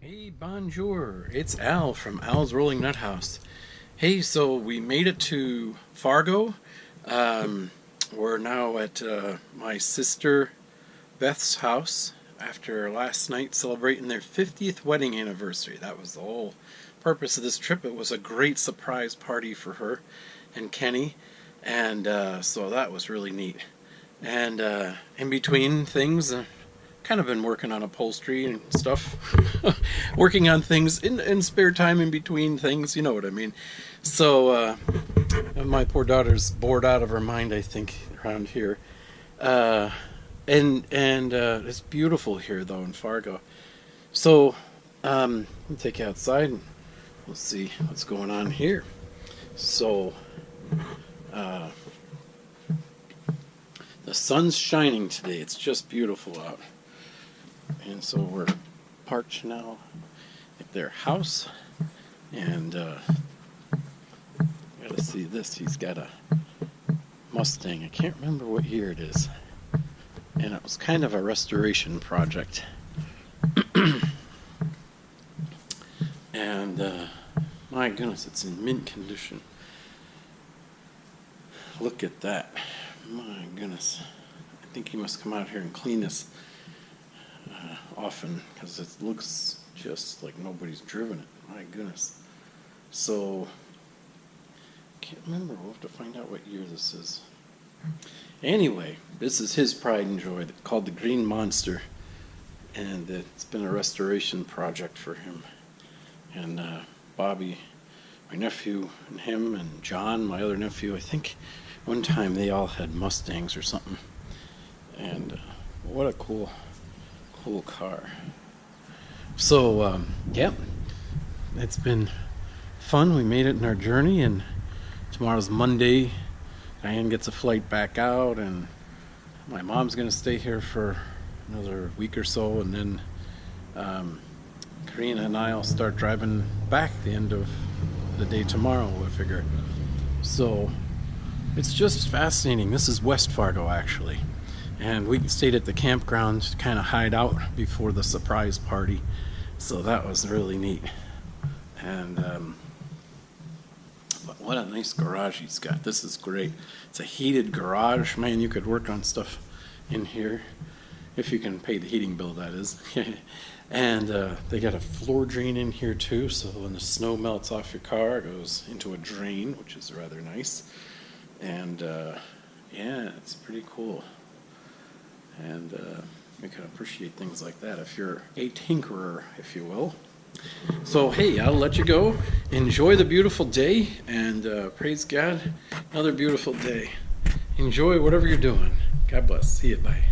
Hey, bonjour. It's Al from Al's Rolling Nut House. Hey, so we made it to Fargo. We're now at my sister Beth's house after last night celebrating their 50th wedding anniversary. That was the whole purpose of this trip. It was a great surprise party for her and Kenny, and so that was really neat. And in between things, kind of been working on upholstery and stuff. Working on things in spare time in between things, you know what I mean. So my poor daughter's bored out of her mind, I think, around here. And it's beautiful here though in Fargo. So let me take you outside and we'll see what's going on here. So the sun's shining today. It's just beautiful out. And so we're parked now at their house, and gotta see this. He's got a Mustang. I can't remember what year it is, and it was kind of a restoration project. And my goodness, it's in mint condition. Look at that. My goodness. I think he must come out here and clean this often, because it looks just like nobody's driven it. My goodness. So can't remember. We'll have to find out what year this is. Anyway, this is his pride and joy, called the Green Monster, and it's been a restoration project for him. And Bobby, my nephew, and him, and John, my other nephew, I think one time they all had Mustangs or something. And what a cool car. So yeah, it's been fun. We made it in our journey, and tomorrow's Monday. Diane gets a flight back out, and my mom's gonna stay here for another week or so, and then Karina and I'll start driving back the end of the day tomorrow, I figure. So it's just fascinating. This is West Fargo, actually. And we stayed at the campground to kind of hide out before the surprise party. So that was really neat. And but what a nice garage he's got. This is great. It's a heated garage. Man, you could work on stuff in here. If you can pay the heating bill, that is. And they got a floor drain in here too. So when the snow melts off your car, it goes into a drain, which is rather nice. And yeah, it's pretty cool. And you can appreciate things like that if you're a tinkerer, if you will. So hey, I'll let you go. Enjoy the beautiful day, and praise God, another beautiful day. Enjoy whatever you're doing. God bless. See you. Bye.